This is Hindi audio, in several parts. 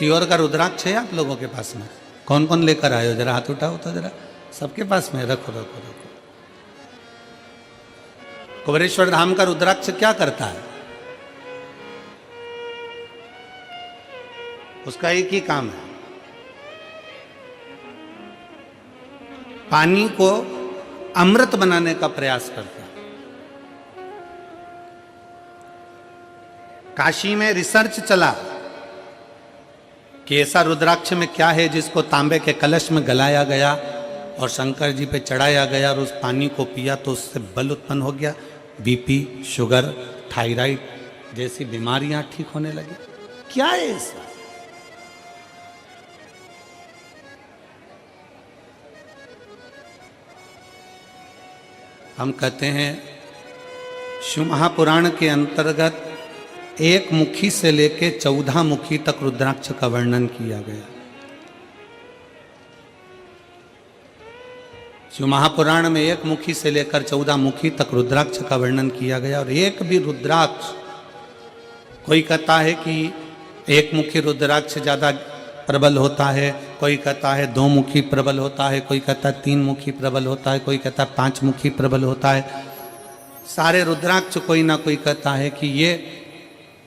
किसी और का रुद्राक्ष है आप लोगों के पास में? कौन कौन लेकर आए हो? जरा हाथ उठाओ तो जरा। सबके पास में रखो रखो रखो। कुबेरेश्वर धाम का रुद्राक्ष क्या करता है? उसका एक ही काम है, पानी को अमृत बनाने का प्रयास करता है। काशी में रिसर्च चला कि ऐसा रुद्राक्ष में क्या है जिसको तांबे के कलश में गलाया गया और शंकर जी पे चढ़ाया गया और उस पानी को पिया तो उससे बल उत्पन्न हो गया, बीपी, शुगर, थायराइड जैसी बीमारियां ठीक होने लगी। क्या है ऐसा? हम कहते हैं शिव महापुराण के अंतर्गत एक मुखी से लेकर 14 मुखी तक रुद्राक्ष का वर्णन किया गया। शिव महापुराण में एक मुखी से लेकर 14 मुखी तक रुद्राक्ष का वर्णन किया गया और एक भी रुद्राक्ष, कोई कहता है कि एक मुखी रुद्राक्ष ज्यादा प्रबल होता है, कोई कहता है 2 मुखी प्रबल होता है, कोई कहता है 3 मुखी प्रबल होता है, कोई कहता है 5 मुखी प्रबल होता है। सारे रुद्राक्ष कोई ना कोई कहता है कि ये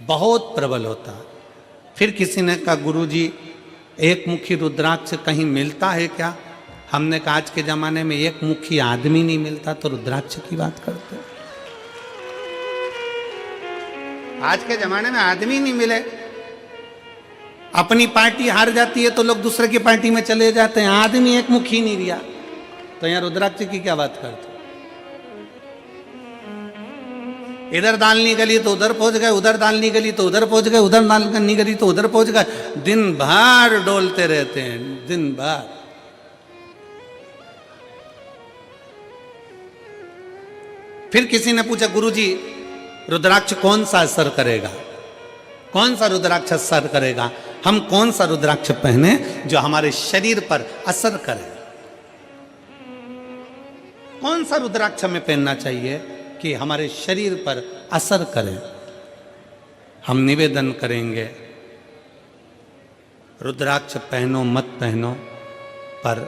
बहुत प्रबल होता है। फिर किसी ने कहा गुरुजी एक मुखी रुद्राक्ष कहीं मिलता है क्या? हमने कहा आज के जमाने में एक मुखी आदमी नहीं मिलता तो रुद्राक्ष की बात करते। आज के जमाने में आदमी नहीं मिले, अपनी पार्टी हार जाती है तो लोग दूसरे की पार्टी में चले जाते हैं, आदमी एक मुखी नहीं दिया तो यहां रुद्राक्ष की क्या बात करते? इधर दाल नहीं गली तो उधर पहुंच गए, उधर दाल नहीं गली तो उधर पहुंच गए, उधर दाल नहीं गली तो उधर पहुंच गए। दिन भर डोलते रहते हैं, दिन भर। फिर किसी ने पूछा गुरुजी रुद्राक्ष कौन सा असर करेगा? कौन सा रुद्राक्ष असर करेगा? हम कौन सा रुद्राक्ष पहने जो हमारे शरीर पर असर करे? कौन सा रुद्राक्ष हमें पहनना चाहिए कि हमारे शरीर पर असर करे? हम निवेदन करेंगे रुद्राक्ष पहनो मत पहनो, पर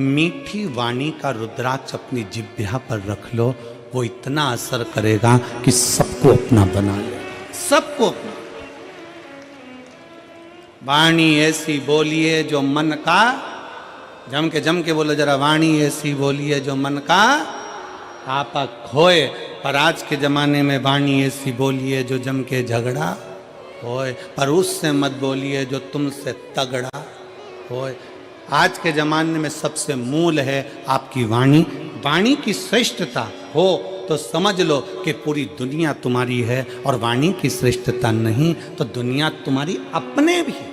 मीठी वाणी का रुद्राक्ष अपनी जिह्वा पर रख लो, वो इतना असर करेगा कि सबको अपना बना ले, सबको अपना। वाणी ऐसी बोलिए जो मन का, जम के बोलो जरा, वाणी ऐसी बोलिए जो मन का आपा खोए। पर आज के जमाने में वाणी ऐसी बोलिए जो जम के झगड़ा होए, पर उससे मत बोलिए जो तुमसे तगड़ा होए। आज के जमाने में सबसे मूल है आपकी वाणी। वाणी की श्रेष्ठता हो तो समझ लो कि पूरी दुनिया तुम्हारी है, और वाणी की श्रेष्ठता नहीं तो दुनिया तुम्हारी अपने भी है।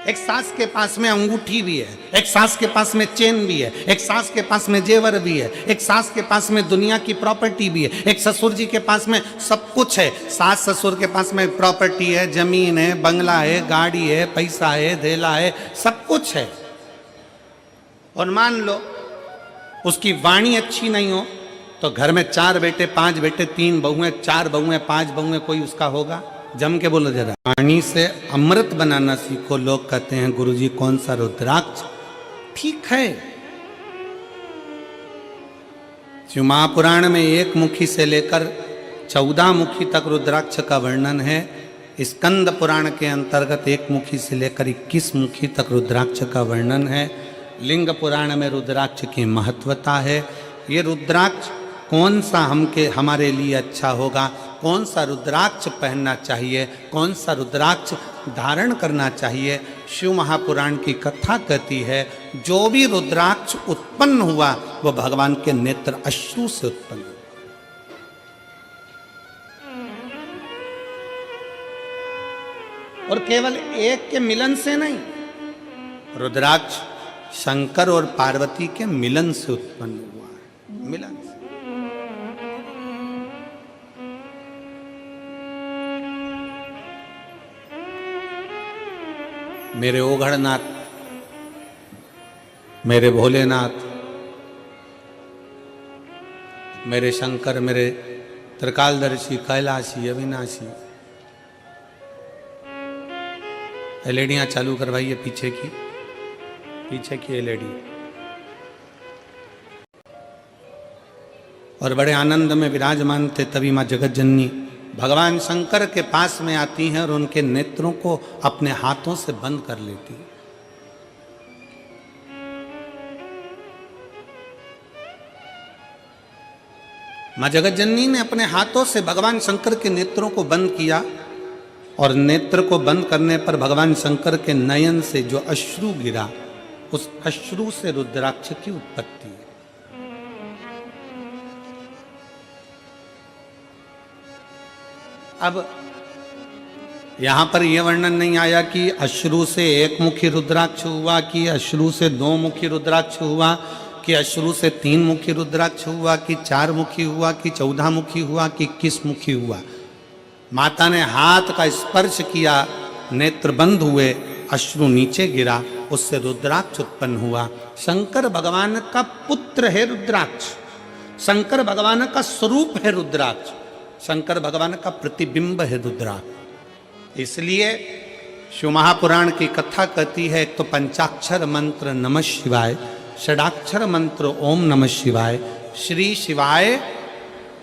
एक सास के पास में अंगूठी भी है, एक सास के पास में चेन भी है, एक सास के पास में जेवर भी है, एक सास के पास में दुनिया की प्रॉपर्टी भी है, एक ससुर जी के पास में सब कुछ है। सास ससुर के पास में प्रॉपर्टी है, जमीन है, बंगला है, गाड़ी है, पैसा है, धेला है, सब कुछ है। और मान लो उसकी वाणी अच्छी नहीं हो तो घर में 4 बेटे 5 बेटे 3 बहुएं 4 बहुएं 5 बहुएं कोई उसका होगा? जम के बोलो जरा। वाणी से अमृत बनाना सीखो। लोग कहते हैं गुरुजी कौन सा रुद्राक्ष? ठीक है, शिव महापुराण में 1 मुखी से लेकर 14 मुखी तक रुद्राक्ष का वर्णन है। स्कंद पुराण के अंतर्गत 1 मुखी से लेकर 21 मुखी तक रुद्राक्ष का वर्णन है। लिंग पुराण में रुद्राक्ष की महत्वता है। ये रुद्राक्ष कौन सा हमारे लिए अच्छा होगा, कौन सा रुद्राक्ष पहनना चाहिए, कौन सा रुद्राक्ष धारण करना चाहिए, शिव महापुराण की कथा कहती है जो भी रुद्राक्ष उत्पन्न हुआ वो भगवान के नेत्र अश्रु से उत्पन्न हुआ। और केवल एक के मिलन से नहीं, रुद्राक्ष शंकर और पार्वती के मिलन से उत्पन्न हुआ है, मिलन से। मेरे ओघड़नाथ, मेरे भोलेनाथ, मेरे शंकर, मेरे त्रिकालदर्शी, कैलाशी, अविनाशी, एलईडियाँ चालू करवाइए पीछे की एलईडी। और बड़े आनंद में विराजमान थे। तभी माँ जगत जननी भगवान शंकर के पास में आती हैं और उनके नेत्रों को अपने हाथों से बंद कर लेती हैं। माँ जगत जननी ने अपने हाथों से भगवान शंकर के नेत्रों को बंद किया और नेत्र को बंद करने पर भगवान शंकर के नयन से जो अश्रु गिरा, उस अश्रु से रुद्राक्ष की उत्पत्ति है। अब यहां पर यह वर्णन नहीं आया कि अश्रु से एक मुखी रुद्राक्ष हुआ, कि अश्रु से दो मुखी रुद्राक्ष हुआ, कि अश्रु से तीन मुखी रुद्राक्ष हुआ, कि चार मुखी हुआ, कि 14 मुखी हुआ, कि 21 मुखी हुआ। माता ने हाथ का स्पर्श किया, नेत्र बंद हुए, अश्रु नीचे गिरा, उससे रुद्राक्ष उत्पन्न हुआ। शंकर भगवान का पुत्र है रुद्राक्ष, शंकर भगवान का स्वरूप है रुद्राक्ष, शंकर भगवान का प्रतिबिंब है रुद्राक्ष। इसलिए शिव महापुराण की कथा कहती है, एक तो पंचाक्षर मंत्र नमः शिवाय, षडाक्षर मंत्र ओम नमः शिवाय, श्री शिवाय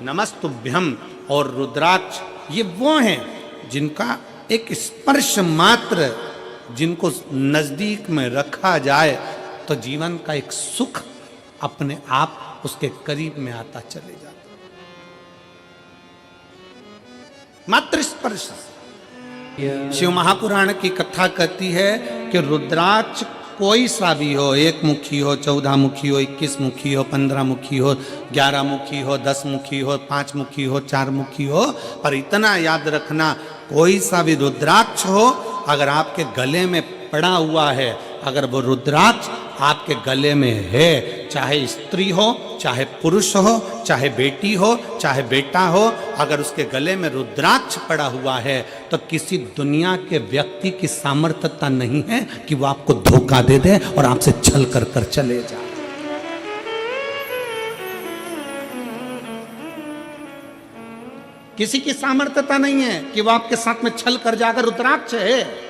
नमस्तुभ्यम और रुद्राक्ष, ये वो हैं जिनका एक स्पर्श मात्र, जिनको नजदीक में रखा जाए तो जीवन का एक सुख अपने आप उसके करीब में आता चले जाता। मात्र स्पर्श। शिव महापुराण की कथा कहती है कि रुद्राक्ष कोई सा भी हो, 1 मुखी हो, 14 मुखी हो, 21 मुखी हो, 15 मुखी हो, 11 मुखी हो, 10 मुखी हो, 5 मुखी हो, 4 मुखी हो, पर इतना याद रखना, कोई सा भी रुद्राक्ष हो, अगर आपके गले में पड़ा हुआ है, अगर वो रुद्राक्ष आपके गले में है, चाहे स्त्री हो, चाहे पुरुष हो, चाहे बेटी हो, चाहे बेटा हो, अगर उसके गले में रुद्राक्ष पड़ा हुआ है तो किसी दुनिया के व्यक्ति की सामर्थ्यता नहीं है कि वो आपको धोखा दे दे और आपसे छल कर कर चले जाए। किसी की सामर्थ्यता नहीं है कि वो आपके साथ में छल कर जाकर, रुद्राक्ष है।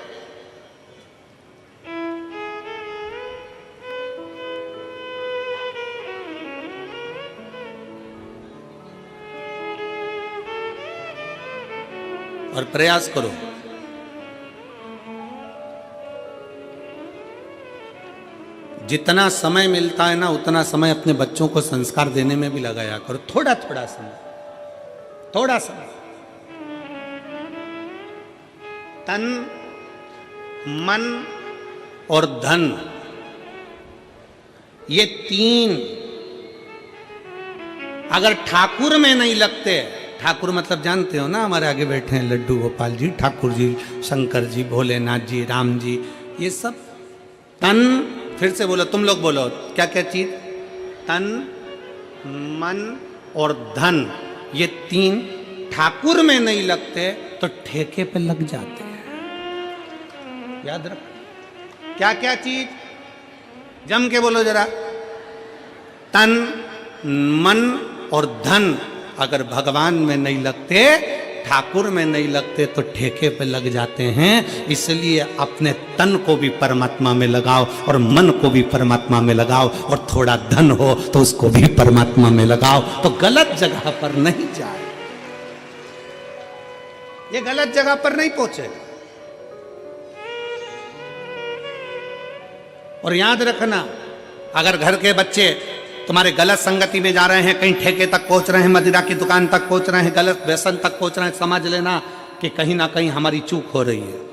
और प्रयास करो, जितना समय मिलता है ना, उतना समय अपने बच्चों को संस्कार देने में भी लगाया करो। थोड़ा थोड़ा समय, थोड़ा समय। तन, मन और धन, ये 3 अगर ठाकुर में नहीं लगते, ठाकुर मतलब जानते हो ना, हमारे आगे बैठे हैं लड्डू गोपाल जी, ठाकुर जी, शंकर जी, भोलेनाथ जी, राम जी, ये सब तन, फिर से बोलो, तुम लोग बोलो, क्या क्या चीज? तन, मन और धन, ये 3 ठाकुर में नहीं लगते तो ठेके पे लग जाते हैं। याद रखो, क्या क्या चीज? जम के बोलो जरा। तन, मन और धन अगर भगवान में नहीं लगते, ठाकुर में नहीं लगते तो ठेके पे लग जाते हैं। इसलिए अपने तन को भी परमात्मा में लगाओ और मन को भी परमात्मा में लगाओ, और थोड़ा धन हो तो उसको भी परमात्मा में लगाओ, तो गलत जगह पर नहीं जाए, ये गलत जगह पर नहीं पहुंचे। और याद रखना, अगर घर के बच्चे तुम्हारे गलत संगति में जा रहे हैं, कहीं ठेके तक पहुंच रहे हैं, मदिरा की दुकान तक पहुंच रहे हैं, गलत व्यसन तक पहुंच रहे हैं, समझ लेना कि कहीं ना कहीं हमारी चूक हो रही है।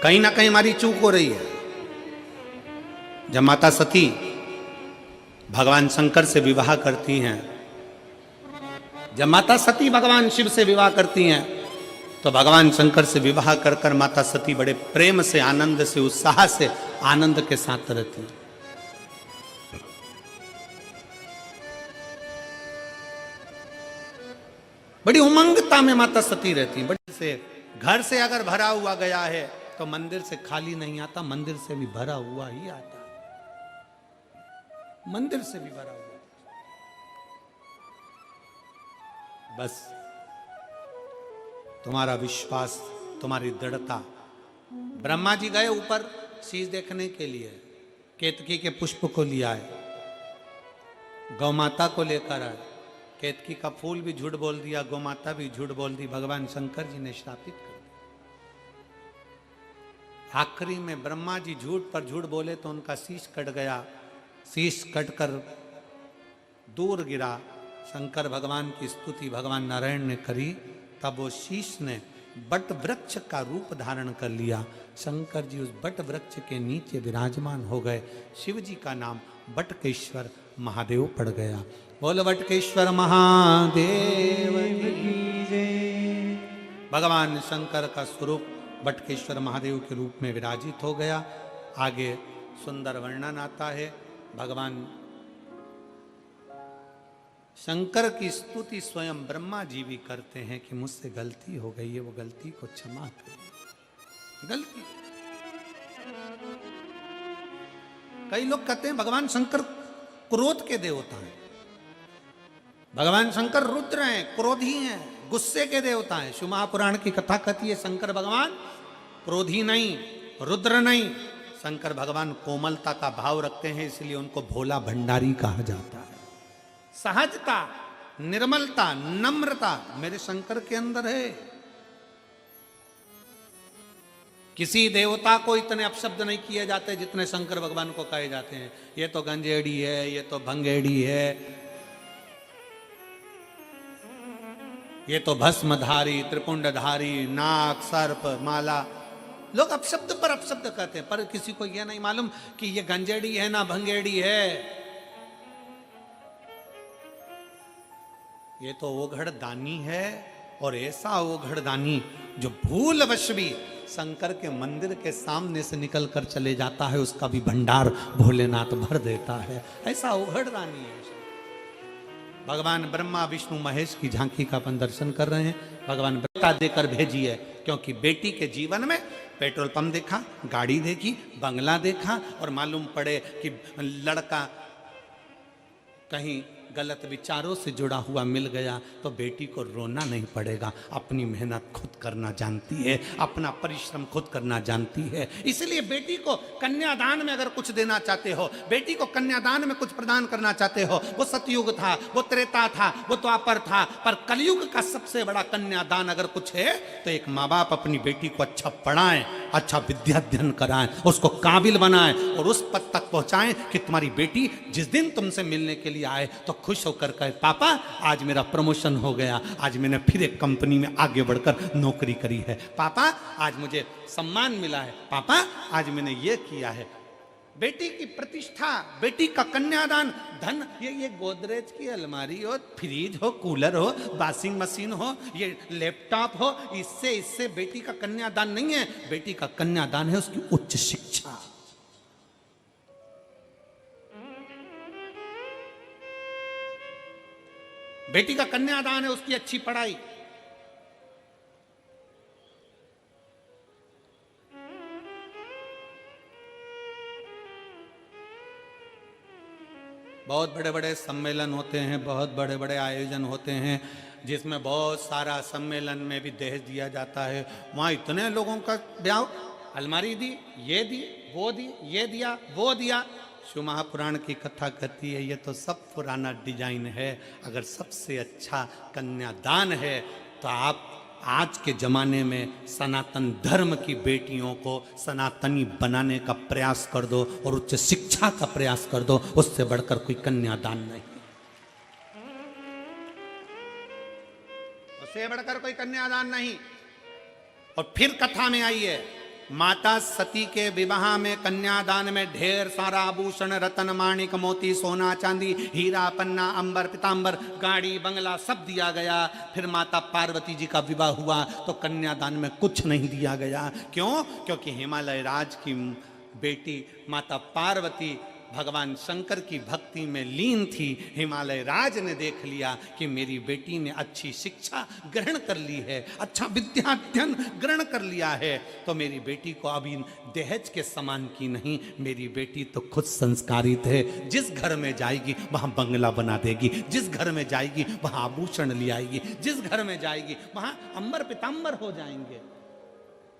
कहीं ना कहीं हमारी चूक हो रही है। जब माता सती भगवान शंकर से विवाह करती हैं, जब माता सती भगवान शिव से विवाह करती हैं, तो भगवान शंकर से विवाह कर कर माता सती बड़े प्रेम से, आनंद से, उत्साह से, आनंद के साथ रहती हैं। बड़ी उमंगता में माता सती रहती हैं। बड़ी से घर से अगर भरा हुआ गया है तो मंदिर से खाली नहीं आता, मंदिर से भी भरा हुआ ही आता, मंदिर से भी भरा हुआ। बस तुम्हारा विश्वास, तुम्हारी दृढ़ता। ब्रह्मा जी गए ऊपर शीश देखने के लिए, केतकी के पुष्प को लिया है, गौ माता को लेकर आए, केतकी का फूल भी झूठ बोल दिया, गौ माता भी झूठ बोल दी, भगवान शंकर जी ने श्रापित कर दिया। आखिरी में ब्रह्मा जी झूठ पर झूठ बोले तो उनका शीश कट गया, शीश कटकर दूर गिरा। शंकर भगवान की स्तुति भगवान नारायण ने करी, तब वो शीश ने बट वृक्ष का रूप धारण कर लिया। शंकर जी उस बट वृक्ष के नीचे विराजमान हो गए। शिव जी का नाम बटकेश्वर महादेव पड़ गया। बोल बटकेश्वर महादेव की जय। भगवान शंकर का स्वरूप बटकेश्वर महादेव के रूप में विराजित हो गया। आगे सुंदर वर्णन आता है। भगवान शंकर की स्तुति स्वयं ब्रह्मा जी भी करते हैं कि मुझसे गलती हो गई है, वो गलती को क्षमा करिए। गलती, कई लोग कहते हैं भगवान शंकर क्रोध के देवता हैं, भगवान शंकर रुद्र हैं, क्रोधी हैं, गुस्से के देवता हैं। शिव महापुराण की कथा कहती है शंकर भगवान क्रोधी नहीं, रुद्र नहीं, शंकर भगवान कोमलता का भाव रखते हैं, इसलिए उनको भोला भंडारी कहा जाता है। सहजता, निर्मलता, नम्रता मेरे शंकर के अंदर है। किसी देवता को इतने अपशब्द नहीं किए जाते जितने शंकर भगवान को कहे जाते हैं। ये तो गंजेड़ी है, ये तो भंगेड़ी है, ये तो भस्मधारी, त्रिपुंडधारी, नाग, सर्प, माला। लोग अपशब्द पर अपशब्द कहते हैं, पर किसी को यह नहीं मालूम कि ये गंजेड़ी है ना भंगेड़ी है। ये तो ओघड़ दानी है, और ऐसा ओघड़ दानी जो भूलवश भी शंकर के मंदिर के सामने से निकल कर चले जाता है, उसका भी भंडार भोलेनाथ भर देता है। ऐसा ओघड़ दानी है। भगवान ब्रह्मा विष्णु महेश की झांकी का अपन दर्शन कर रहे हैं। भगवान बेटा देकर भेजी है, क्योंकि बेटी के जीवन में पेट्रोल पंप देखा, गाड़ी देखी, बंगला देखा, और मालूम पड़े कि लड़का कहीं गलत विचारों से जुड़ा हुआ मिल गया तो बेटी को रोना नहीं पड़ेगा। अपनी मेहनत खुद करना जानती है, अपना परिश्रम खुद करना जानती है। इसलिए बेटी को कन्यादान में अगर कुछ देना चाहते हो, बेटी को कन्यादान में कुछ प्रदान करना चाहते हो, वो सतयुग था, वो त्रेता था, वो द्वापर था, पर कलयुग का सबसे बड़ा कन्यादान अगर कुछ है तो एक माँ बाप अपनी बेटी को अच्छा पढ़ाएं, अच्छा विद्याध्ययन कराएं, उसको काबिल बनाएं और उस पद तक पहुंचाएं कि तुम्हारी बेटी जिस दिन तुमसे मिलने के लिए आए तो खुश होकर कहे, पापा आज मेरा प्रमोशन हो गया, आज मैंने फिर एक कंपनी में आगे बढ़कर नौकरी करी है, पापा आज मुझे सम्मान मिला है, पापा आज मैंने ये किया है। बेटी की प्रतिष्ठा, बेटी का कन्यादान, धन, ये गोदरेज की अलमारी हो, फ्रिज हो, कूलर हो, वॉशिंग मशीन हो, ये लैपटॉप हो, इससे बेटी का कन्यादान नहीं है। बेटी का कन्यादान है उसकी उच्च शिक्षा। बेटी का कन्यादान है उसकी अच्छी पढ़ाई। बहुत बड़े बड़े सम्मेलन होते हैं, बहुत बड़े बड़े आयोजन होते हैं, जिसमें बहुत सारा सम्मेलन में भी दहेज दिया जाता है। वहाँ इतने लोगों का ब्याह, अलमारी दी, ये दी, वो दी, ये दिया, वो दिया। शिव महापुराण की कथा कहती है ये तो सब पुराना डिजाइन है। अगर सबसे अच्छा कन्यादान है तो आप आज के जमाने में सनातन धर्म की बेटियों को सनातनी बनाने का प्रयास कर दो और उच्च शिक्षा का प्रयास कर दो, उससे बढ़कर कोई कन्यादान नहीं, उससे बढ़कर कोई कन्यादान नहीं। और फिर कथा में आई है, माता सती के विवाह में कन्यादान में ढेर सारा आभूषण, रतन, माणिक, मोती, सोना, चांदी, हीरा, पन्ना, अंबर, पीतांबर, गाड़ी, बंगला सब दिया गया। फिर माता पार्वती जी का विवाह हुआ तो कन्यादान में कुछ नहीं दिया गया। क्यों? क्योंकि हिमालय राज की बेटी माता पार्वती भगवान शंकर की भक्ति में लीन थी। हिमालय राज ने देख लिया कि मेरी बेटी ने अच्छी शिक्षा ग्रहण कर ली है, अच्छा विद्याध्ययन ग्रहण कर लिया है, तो मेरी बेटी को अभी दहेज के समान की नहीं, मेरी बेटी तो खुद संस्कारित है। जिस घर में जाएगी वहां बंगला बना देगी, जिस घर में जाएगी वहां आभूषण ले आएगी, जिस घर में जाएगी वहां अंबर पीतांबर हो जाएंगे।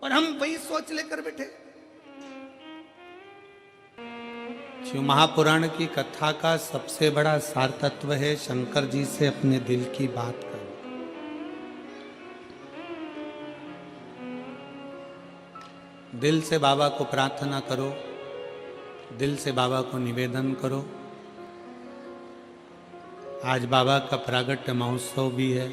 और हम वही सोच लेकर बैठे। शिव महापुराण की कथा का सबसे बड़ा सार तत्व है शंकर जी से अपने दिल की बात करो। दिल से बाबा को प्रार्थना करो, दिल से बाबा को निवेदन करो। आज बाबा का प्रागट्य महोत्सव भी है।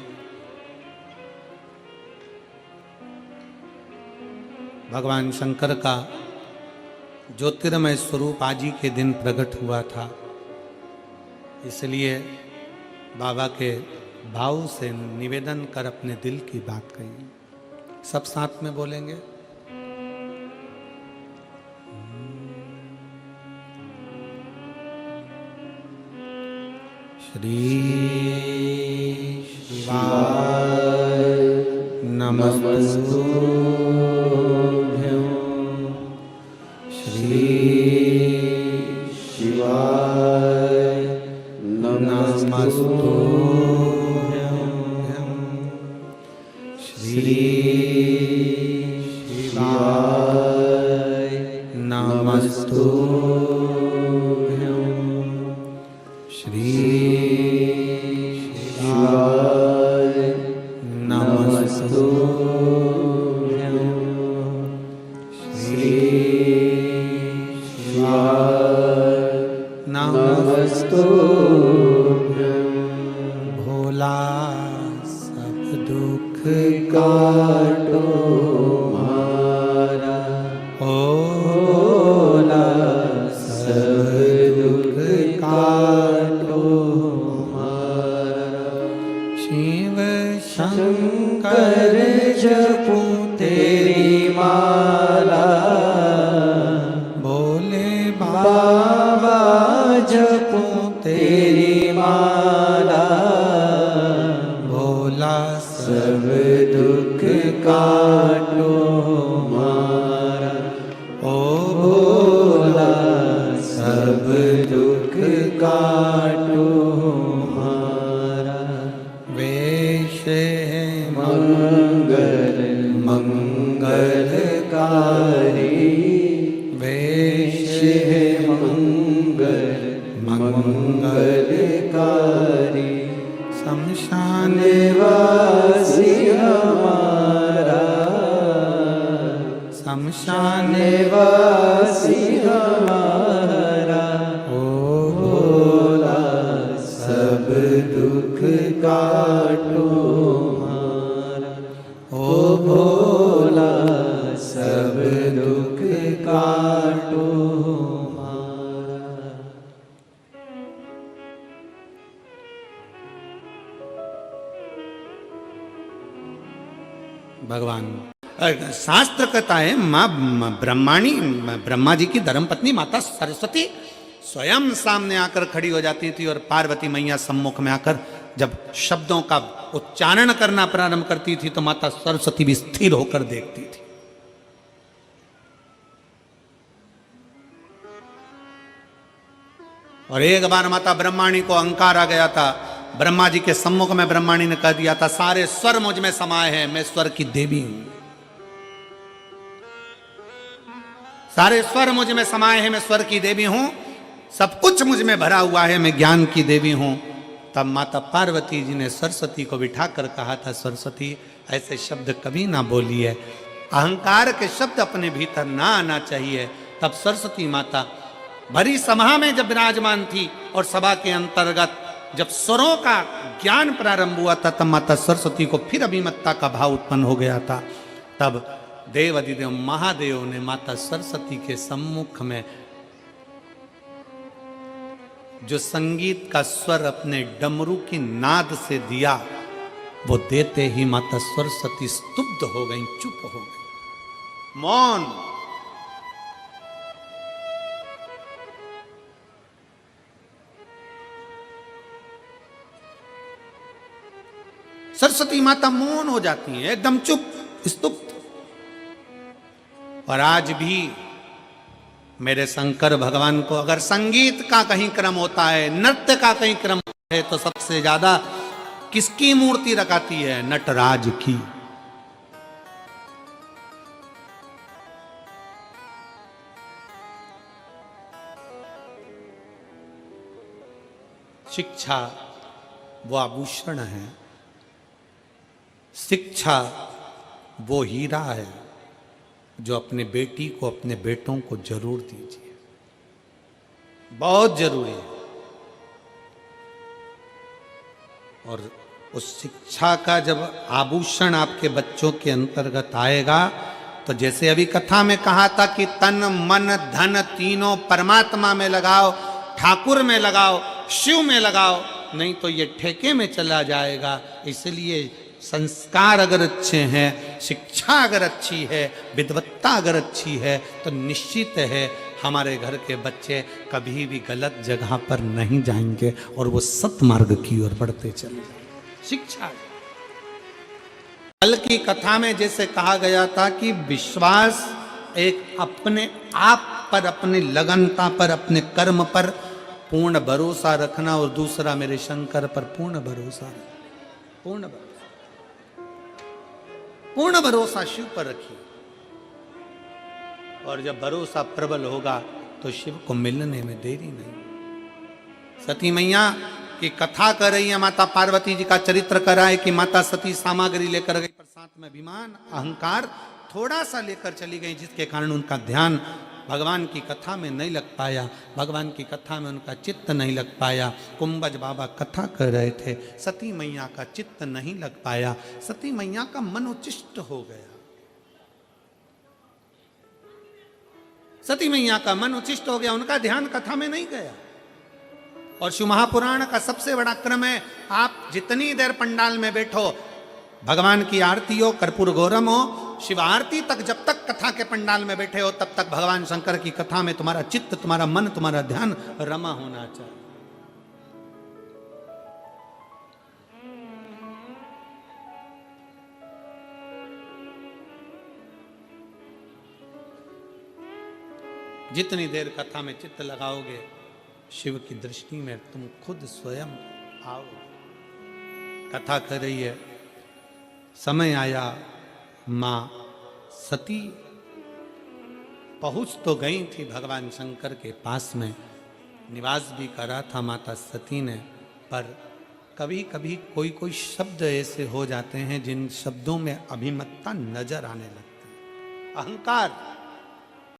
भगवान शंकर का ज्योतिर्मय स्वरूप आज ही के दिन प्रकट हुआ था, इसलिए बाबा के भाव से निवेदन कर अपने दिल की बात कही। सब साथ में बोलेंगे। श्री शिवाय नमस्तुभ्यं। श्री शिवाय नमस्तुभ्यं। श्री शिवाय नमस्तुभ्यं। श्री शिवाय नमस्तुभ्यं। श्री नमस्तुभ्यं। भोला सब दुख काटो मारा, भोला सब दुख काटो मारा। शिव शंकर जपूं तेरी माला, भोले बाबा जपूं तेरी माला। भोला सब दुख काटो मारा, ओ भोला सब दुख काटो मारा। वेश है मंगल मंगलकारी, वेश है मंगल मंगलकारी। शमशान वासी हमारा, शमशान वासी हमारा। ओ भोला सब दुख काटो मारा, ओ भोला सब दुख काटो मारा। भगवान शास्त्र कहता है माँ ब्रह्माणी, ब्रह्मा जी की धर्मपत्नी माता सरस्वती स्वयं सामने आकर खड़ी हो जाती थी और पार्वती मैया सम्मुख में आकर जब शब्दों का उच्चारण करना प्रारंभ करती थी तो माता सरस्वती भी स्थिर होकर देखती थी। और एक बार माता ब्रह्माणी को अहंकार आ गया था। ब्रह्मा जी के सम्मुख में ब्रह्माणी ने कह दिया था, सारे स्वर मुझ में समाये हैं, मैं स्वर की देवी हूं। सारे स्वर मुझ में समाये हैं, मैं स्वर की देवी हूं। सब कुछ मुझ में भरा हुआ है, मैं ज्ञान की देवी हूं। तब माता पार्वती जी ने सरस्वती को बिठाकर कहा था, सरस्वती ऐसे शब्द कभी ना बोलिए, अहंकार के शब्द अपने भीतर ना आना चाहिए। तब सरस्वती माता भरी सभा में जब विराजमान थी और सभा के अंतर्गत जब स्वरों का ज्ञान प्रारंभ हुआ था, तब माता सरस्वती को फिर अभिमतता का भाव उत्पन्न हो गया था। तब देव अधिदेव महादेव ने माता सरस्वती के सम्मुख में जो संगीत का स्वर अपने डमरू की नाद से दिया, वो देते ही माता सरस्वती स्तुब्ध हो गई, चुप हो गई, मौन। सरस्वती माता मौन हो जाती हैं, एकदम चुप, स्तुप्त। और आज भी मेरे शंकर भगवान को अगर संगीत का कहीं क्रम होता है, नृत्य का कहीं क्रम होता है, तो सबसे ज्यादा किसकी मूर्ति रखाती है? नटराज की। शिक्षा वो आभूषण है, शिक्षा वो हीरा है जो अपने बेटी को, अपने बेटों को जरूर दीजिए, बहुत जरूरी है। और उस शिक्षा का जब आभूषण आपके बच्चों के अंतर्गत आएगा, तो जैसे अभी कथा में कहा था कि तन मन धन तीनों परमात्मा में लगाओ, ठाकुर में लगाओ, शिव में लगाओ, नहीं तो ये ठेके में चला जाएगा। इसलिए संस्कार अगर अच्छे हैं, शिक्षा अगर अच्छी है, विद्वत्ता अगर अच्छी है, तो निश्चित है हमारे घर के बच्चे कभी भी गलत जगह पर नहीं जाएंगे और वो सतमार्ग की ओर बढ़ते चले जाएंगे। शिक्षा। कल की कथा में जैसे कहा गया था कि विश्वास एक अपने आप पर, अपनी लगनता पर, अपने कर्म पर पूर्ण भरोसा रखना, और दूसरा मेरे शंकर पर पूर्ण भरोसा, पूर्ण भरोसा शिव पर रखिए। और जब भरोसा प्रबल होगा तो शिव को मिलने में देरी नहीं। सती मैया की कथा कर रही है, माता पार्वती जी का चरित्र कर रहा है कि माता सती सामग्री लेकर गई, पर साथ में अभिमान, अहंकार थोड़ा सा लेकर चली गई, जिसके कारण उनका ध्यान भगवान की कथा में नहीं लग पाया, भगवान की कथा में उनका चित्त नहीं लग पाया। कुंभज बाबा कथा कर रहे थे, सती मैया का चित्त नहीं लग पाया, सती मैया का मन उच्चिष्ट हो गया, सती मैया का मन उच्चिष्ट हो गया, उनका ध्यान कथा में नहीं गया। और शिव महापुराण का सबसे बड़ा क्रम है, आप जितनी देर पंडाल में बैठो, भगवान की आरती हो, कर्पूर गौरम हो, शिव आरती तक जब तक कथा के पंडाल में बैठे हो, तब तक भगवान शंकर की कथा में तुम्हारा चित्त, तुम्हारा मन, तुम्हारा ध्यान रमा होना चाहिए। जितनी देर कथा में चित्त लगाओगे, शिव की दृष्टि में तुम खुद स्वयं आओ। कथा कर रही है, समय आया, मां सती पहुंच तो गई थी भगवान शंकर के पास में, निवास भी करा था माता सती ने, पर कभी कभी कोई कोई शब्द ऐसे हो जाते हैं जिन शब्दों में अभिमतता नजर आने लगती है, अहंकार।